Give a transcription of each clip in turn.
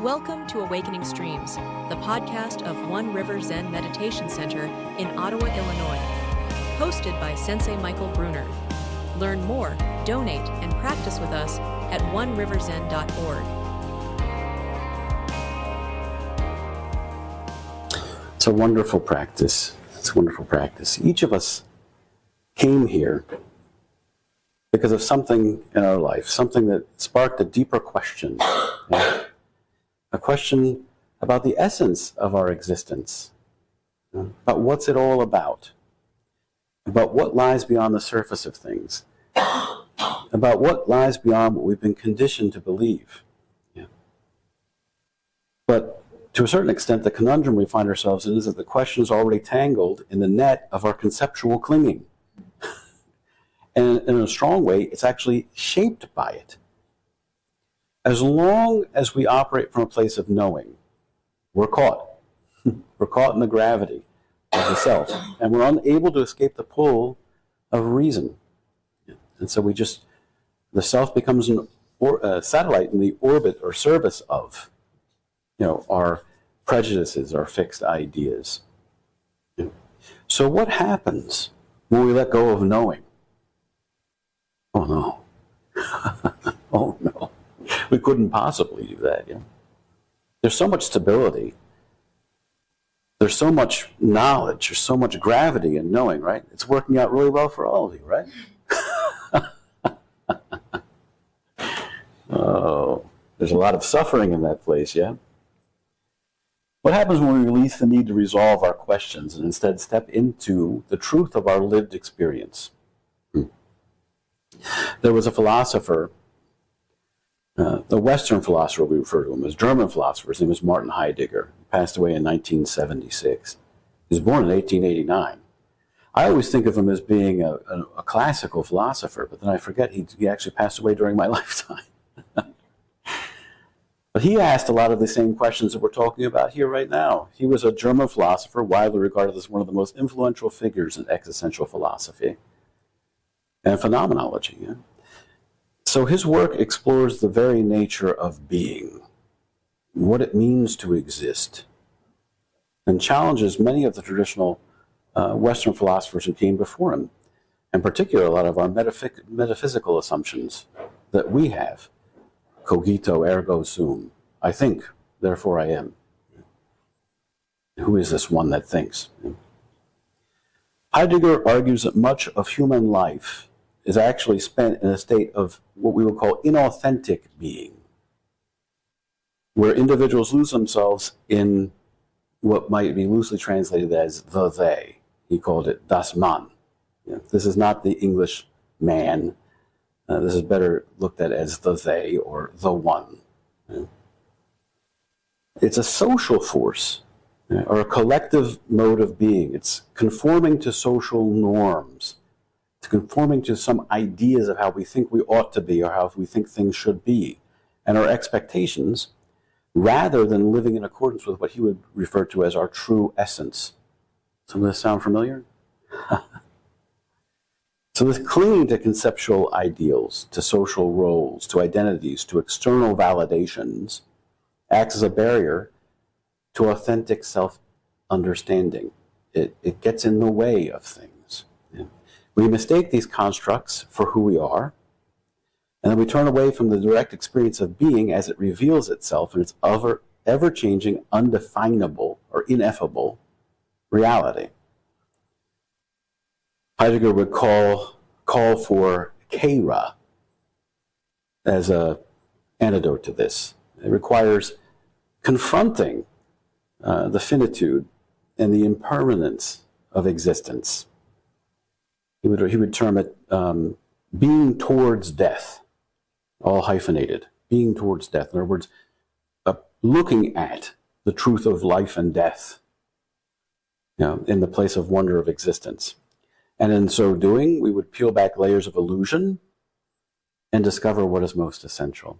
Welcome to Awakening Streams, the podcast of One River Zen Meditation Center in Ottawa, Illinois. Hosted by Sensei Michael Brunner. Learn more, donate, and practice with us at oneriverzen.org. It's a wonderful practice. It's a wonderful practice. Each of us came here because of something in our life, something that sparked a deeper question. A question about the essence of our existence, about what's it all about what lies beyond the surface of things, about what lies beyond what we've been conditioned to believe. But to a certain extent, the conundrum we find ourselves in is that the question is already tangled in the net of our conceptual clinging. And in a strong way, it's actually shaped by it. As long as we operate from a place of knowing, we're caught. We're caught in the gravity of the self, and we're unable to escape the pull of reason. And so the self becomes a satellite in the orbit or service of, our prejudices, our fixed ideas. So what happens when we let go of knowing? Oh no. Oh no. We couldn't possibly do that. There's so much stability. There's so much knowledge. There's so much gravity in knowing, right? It's working out really well for all of you, right? Oh, there's a lot of suffering in that place, yeah? What happens when we release the need to resolve our questions and instead step into the truth of our lived experience? There was a philosopher, the Western philosopher we refer to him as, German philosopher. His name was Martin Heidegger. He passed away in 1976. He was born in 1889. I always think of him as being a classical philosopher, but then I forget he actually passed away during my lifetime. But he asked a lot of the same questions that we're talking about here right now. He was a German philosopher, widely regarded as one of the most influential figures in existential philosophy and phenomenology. So his work explores the very nature of being, what it means to exist, and challenges many of the traditional Western philosophers who came before him, in particular a lot of our metaphysical assumptions that we have. Cogito ergo sum. I think, therefore I am. Who is this one that thinks? Heidegger argues that much of human life is actually spent in a state of what we would call inauthentic being, where individuals lose themselves in what might be loosely translated as the they. He called it das Man. This is not the English man. This is better looked at as the they or the one. It's a social force or a collective mode of being. It's conforming to social norms. It's conforming to some ideas of how we think we ought to be or how we think things should be and our expectations, rather than living in accordance with what he would refer to as our true essence. Some of this sound familiar? So this clinging to conceptual ideals, to social roles, to identities, to external validations, acts as a barrier to authentic self-understanding. It gets in the way of things. We mistake these constructs for who we are, and then we turn away from the direct experience of being as it reveals itself in its ever-changing, undefinable, or ineffable reality. Heidegger would call for Kehre as an antidote to this. It requires confronting the finitude and the impermanence of existence. He would term it being towards death, all hyphenated, being towards death. In other words, looking at the truth of life and death, in the place of wonder of existence. And in so doing, we would peel back layers of illusion and discover what is most essential.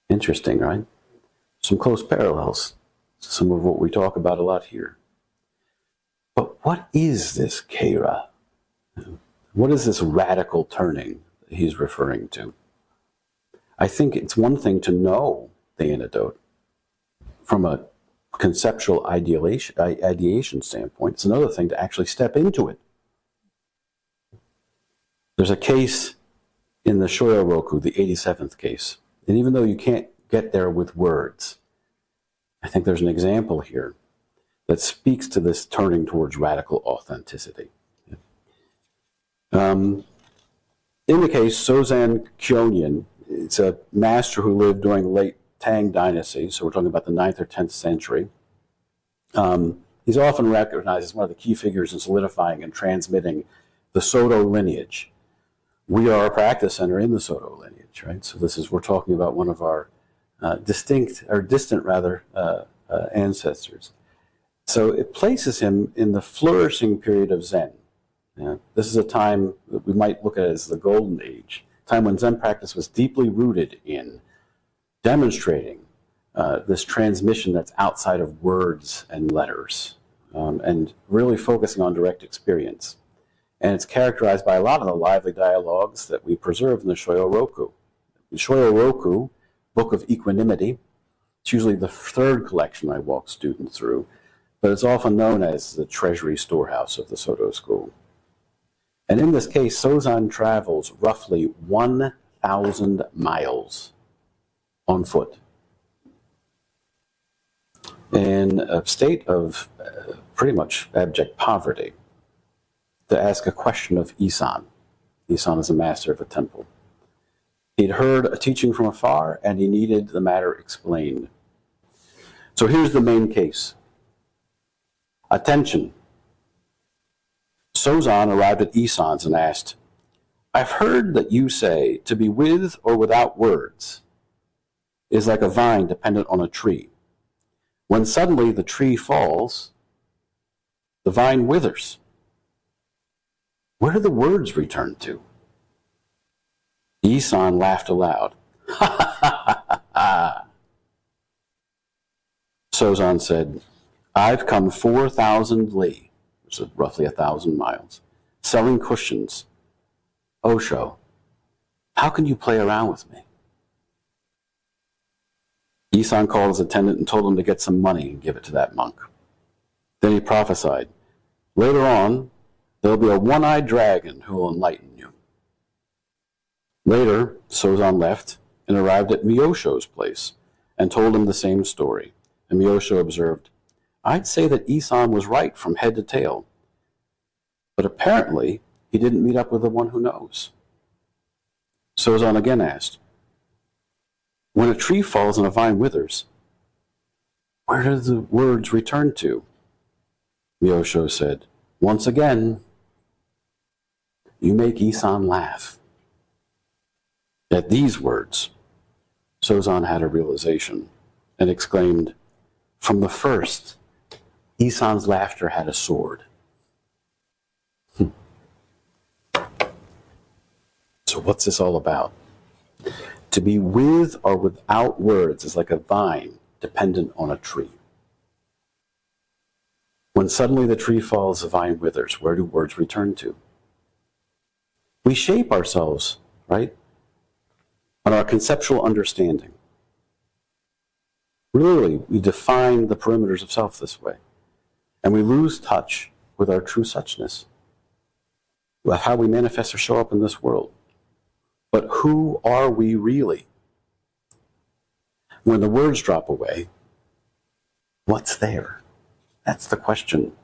Interesting, right? Some close parallels to some of what we talk about a lot here. But what is this Kehre? What is this radical turning that he's referring to? I think it's one thing to know the antidote from a conceptual ideation standpoint. It's another thing to actually step into it. There's a case in the Shoyoroku, the 87th case. And even though you can't get there with words, I think there's an example here that speaks to this turning towards radical authenticity. In the case, Sozan Kyōnin, it's a master who lived during the late Tang dynasty, so we're talking about the 9th or 10th century. He's often recognized as one of the key figures in solidifying and transmitting the Soto lineage. We are a practice center in the Soto lineage, right? So we're talking about one of our distant ancestors. So it places him in the flourishing period of Zen. This is a time that we might look at as the golden age, a time when Zen practice was deeply rooted in demonstrating this transmission that's outside of words and letters, and really focusing on direct experience. And it's characterized by a lot of the lively dialogues that we preserve in the Shoyoroku. The Shoyoroku, Book of Equanimity, it's usually the third collection I walk students through, but it's often known as the treasury storehouse of the Soto school. And in this case, Sozan travels roughly 1,000 miles on foot in a state of pretty much abject poverty to ask a question of Isan. Isan is a master of a temple. He'd heard a teaching from afar, and he needed the matter explained. So here's the main case. Attention. Sozan arrived at Isan's and asked, "I've heard that you say to be with or without words is like a vine dependent on a tree. When suddenly the tree falls, the vine withers. Where do the words return to?" Isan laughed aloud. "Ha ha ha ha." Sozan said, "I've come 4,000 li, which is roughly 1,000 miles, selling cushions. Osho, how can you play around with me?" Isan called his attendant and told him to get some money and give it to that monk. Then he prophesied, "Later on, there'll be a one-eyed dragon who will enlighten you." Later, Sozan left and arrived at Myosho's place and told him the same story. And Myosho observed, "I'd say that Isan was right from head to tail, but apparently he didn't meet up with the one who knows." Sozan again asked, "When a tree falls and a vine withers, where do the words return to?" Myosho said, "Once again, you make Isan laugh." At these words, Sozan had a realization and exclaimed, "From the first, Isan's laughter had a sword." So what's this all about? To be with or without words is like a vine dependent on a tree. When suddenly the tree falls, the vine withers. Where do words return to? We shape ourselves, right, on our conceptual understanding. Really, we define the perimeters of self this way. And we lose touch with our true suchness, with how we manifest or show up in this world. But who are we really? When the words drop away, what's there? That's the question.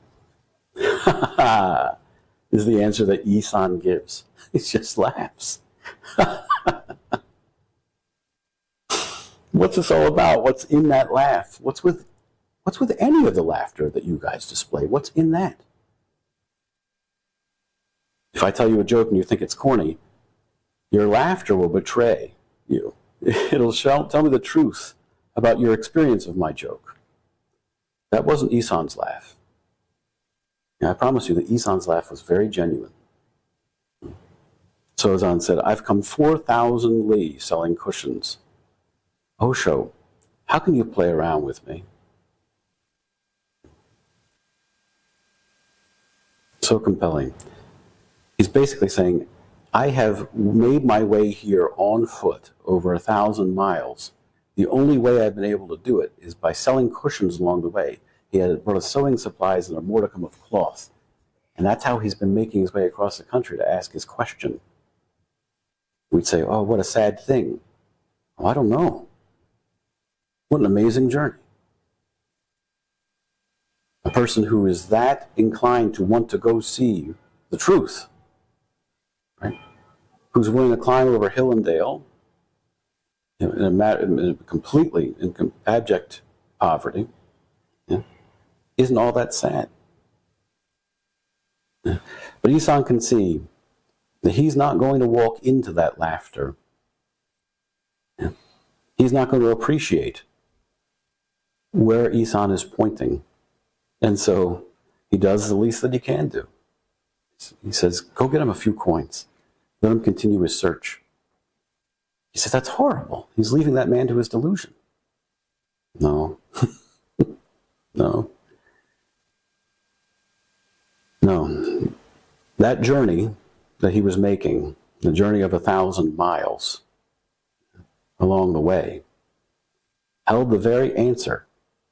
Is the answer that Isan gives. He just laughs. What's this all about? What's in that laugh? What's with any of the laughter that you guys display? What's in that? If I tell you a joke and you think it's corny, your laughter will betray you. It'll tell me the truth about your experience of my joke. That wasn't Isan's laugh. And I promise you that Isan's laugh was very genuine. Sozan said, "I've come 4,000 li selling cushions. Osho, how can you play around with me?" So compelling. He's basically saying, I have made my way here on foot over 1,000 miles. The only way I've been able to do it is by selling cushions along the way. He had brought us sewing supplies and a modicum of cloth. And that's how he's been making his way across the country to ask his question. We'd say, oh, what a sad thing. Oh, I don't know. What an amazing journey. A person who is that inclined to want to go see the truth, right? Who's willing to climb over hill and dale, in completely in abject poverty, isn't all that sad. But Isan can see that he's not going to walk into that laughter. He's not going to appreciate where Isan is pointing. And so he does the least that he can do. He says, go get him a few coins. Let him continue his search. He says, that's horrible. He's leaving that man to his delusion. No. No. No. That journey that he was making, the journey of 1,000 miles along the way, held the very answer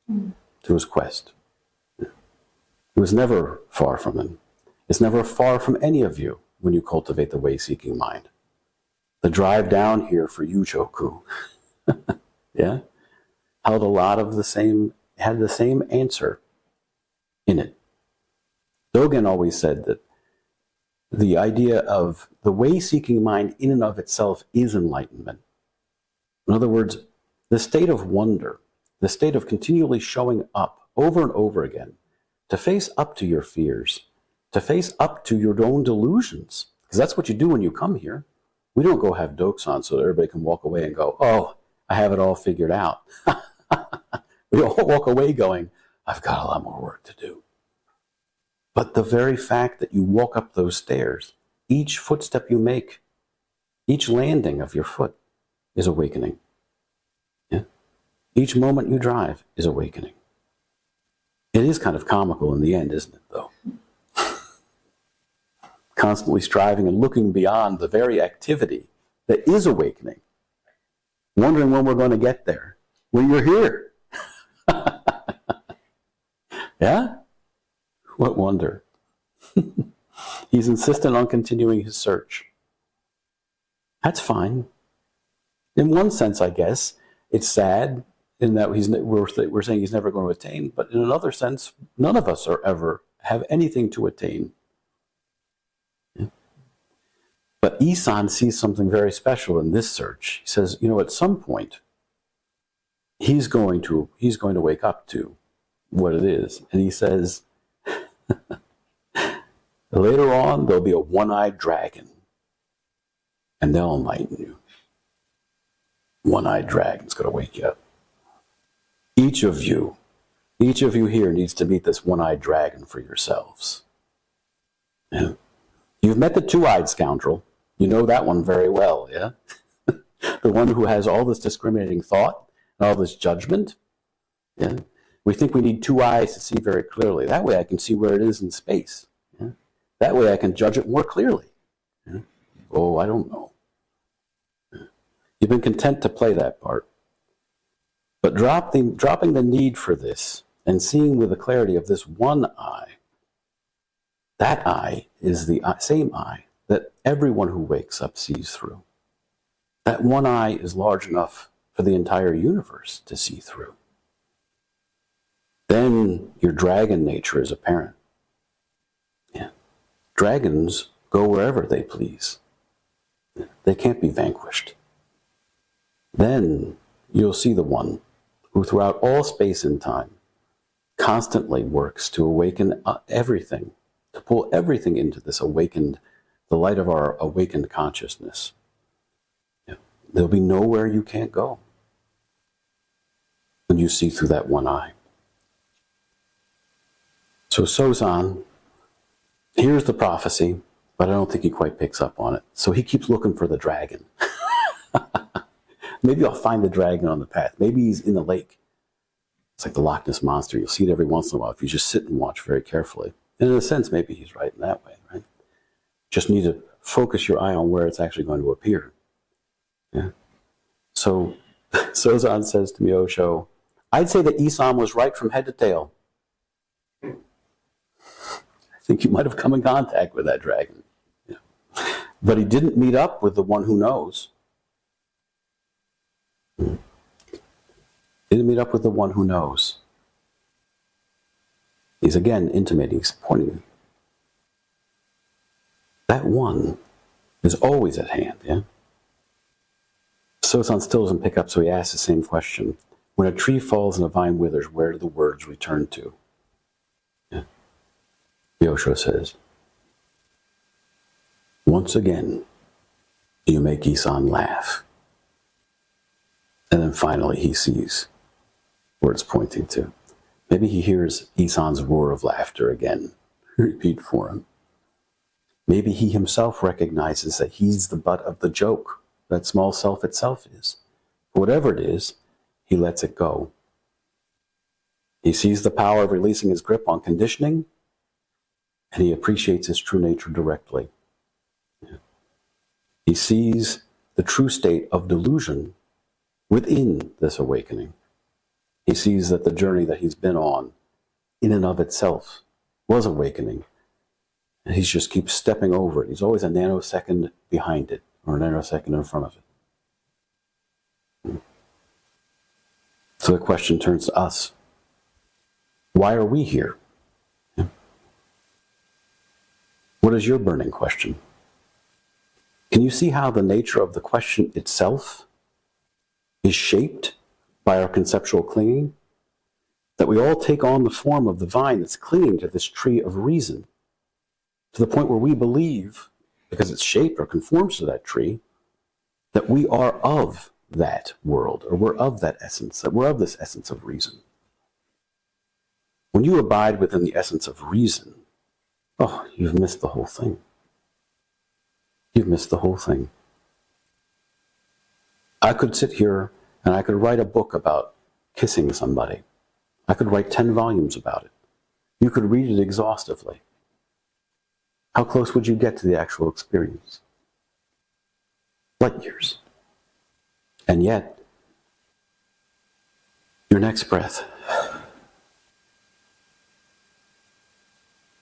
to his quest. It was never far from him. It's never far from any of you when you cultivate the way-seeking mind. The drive down here for Yujoku, held a lot of the same, had the same answer in it. Dogen always said that the idea of the way-seeking mind in and of itself is enlightenment. In other words, the state of wonder, the state of continually showing up over and over again, to face up to your fears, to face up to your own delusions, because that's what you do when you come here. We don't go have doksan so that everybody can walk away and go, oh, I have it all figured out. We all walk away going, I've got a lot more work to do. But the very fact that you walk up those stairs, each footstep you make, each landing of your foot is awakening. Yeah? Each moment you drive is awakening. It is kind of comical in the end, isn't it, though? Constantly striving and looking beyond the very activity that is awakening, wondering when we're going to get there, when you're here. Yeah? What wonder. He's insistent on continuing his search. That's fine. In one sense, I guess, it's sad in that we're saying he's never going to attain, but in another sense, none of us are ever have anything to attain. Yeah. But Isan sees something very special in this search. He says, at some point, he's going to wake up to what it is. And he says, later on, there'll be a one-eyed dragon, and they'll enlighten you. One-eyed dragon's going to wake you up. Each of you here needs to meet this one-eyed dragon for yourselves. Yeah. You've met the two-eyed scoundrel. You know that one very well, yeah? The one who has all this discriminating thought and all this judgment. Yeah? We think we need two eyes to see very clearly. That way I can see where it is in space. Yeah? That way I can judge it more clearly. Yeah? Oh, I don't know. Yeah. You've been content to play that part. But dropping the need for this and seeing with the clarity of this one eye, that eye is the same eye that everyone who wakes up sees through. That one eye is large enough for the entire universe to see through. Then your dragon nature is apparent. Yeah. Dragons go wherever they please. They can't be vanquished. Then you'll see the one who throughout all space and time constantly works to awaken everything, to pull everything into this awakened, the light of our awakened consciousness. Yeah. There'll be nowhere you can't go when you see through that one eye. So Sozan hears the prophecy, but I don't think he quite picks up on it. So he keeps looking for the dragon. Maybe I'll find the dragon on the path. Maybe he's in the lake. It's like the Loch Ness Monster. You'll see it every once in a while if you just sit and watch very carefully. And in a sense, maybe he's right in that way, right? Just need focus your eye on where it's actually going to appear. Yeah. So Sozan says to Myosho, I'd say that Isan was right from head to tail. I think you might have come in contact with that dragon. Yeah. But he didn't meet up with the one who knows. He didn't meet up with the one who knows. He's again intimating, he's pointing. That one is always at hand, yeah? Sozan still doesn't pick up, so he asks the same question. When a tree falls and a vine withers, where do the words return to? Yeah. Myosho says, once again, you make Isan laugh. And then finally he sees where it's pointing to. Maybe he hears Isan's roar of laughter again. Repeat for him. Maybe he himself recognizes that he's the butt of the joke, that small self itself is. Whatever it is, he lets it go. He sees the power of releasing his grip on conditioning, and he appreciates his true nature directly. Yeah. He sees the true state of delusion within this awakening. He sees that the journey that he's been on, in and of itself, was awakening. And he just keeps stepping over it. He's always a nanosecond behind it, or a nanosecond in front of it. So the question turns to us. Why are we here? Yeah. What is your burning question? Can you see how the nature of the question itself is shaped by our conceptual clinging? That we all take on the form of the vine that's clinging to this tree of reason, to the point where we believe, because it's shaped or conforms to that tree, that we are of that world, or we're of that essence, that we're of this essence of reason. When you abide within the essence of reason, oh, you've missed the whole thing. You've missed the whole thing. I could sit here and I could write a book about kissing somebody. I could write 10 volumes about it. You could read it exhaustively. How close would you get to the actual experience? Light years. And yet, your next breath,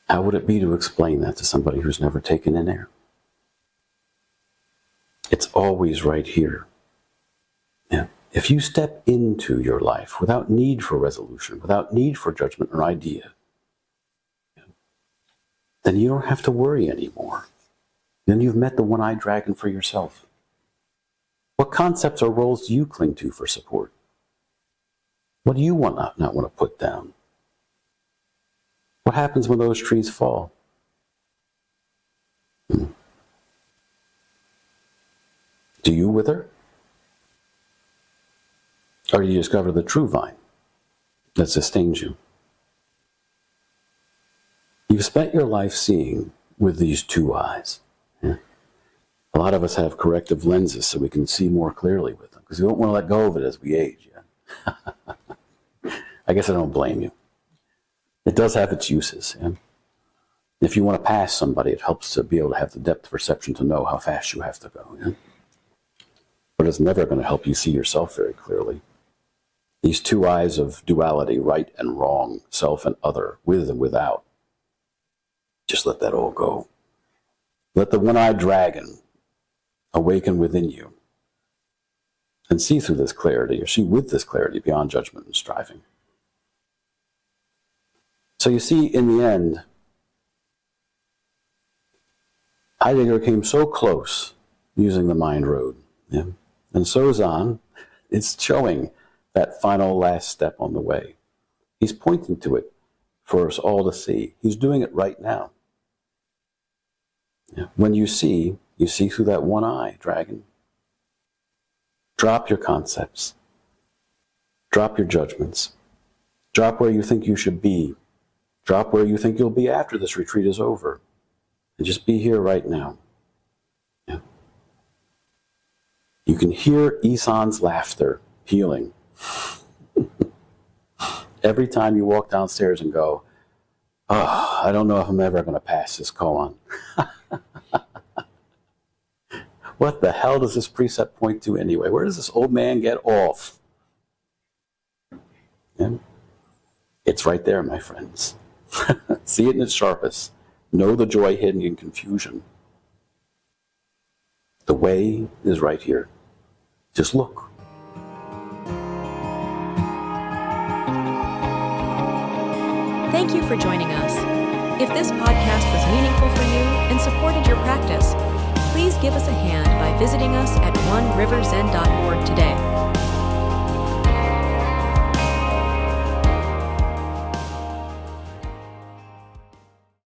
how would it be to explain that to somebody who's never taken in air? It's always right here. Yeah. If you step into your life without need for resolution, without need for judgment or idea, then you don't have to worry anymore. Then you've met the one-eyed dragon for yourself. What concepts or roles do you cling to for support? What do you not want to put down? What happens when those trees fall? Do you wither? Or do you discover the true vine that sustains you? You've spent your life seeing with these two eyes. Yeah? A lot of us have corrective lenses so we can see more clearly with them, because we don't want to let go of it as we age. Yeah? I guess I don't blame you. It does have its uses. Yeah? If you want to pass somebody, it helps to be able to have the depth of perception to know how fast you have to go. Yeah? But it's never going to help you see yourself very clearly. These two eyes of duality, right and wrong, self and other, with and without, just let that all go. Let the one-eyed dragon awaken within you and see through this clarity, or see with this clarity beyond judgment and striving. So you see, in the end, Heidegger came so close using the mind road. Yeah? And Sozan is showing that final last step on the way. He's pointing to it for us all to see. He's doing it right now. Yeah. When you see through that one eye, dragon. Drop your concepts. Drop your judgments. Drop where you think you should be. Drop where you think you'll be after this retreat is over. And just be here right now. Yeah. You can hear Isan's laughter healing. Every time you walk downstairs and go, oh, I don't know if I'm ever going to pass this koan. What the hell does this precept point to anyway? Where does this old man get off? And it's right there, my friends. See it in its sharpest. Know the joy hidden in confusion. The way is right here. Just look. Thank you for joining us. If this podcast was meaningful for you and supported your practice, please give us a hand by visiting us at oneriverzen.org today.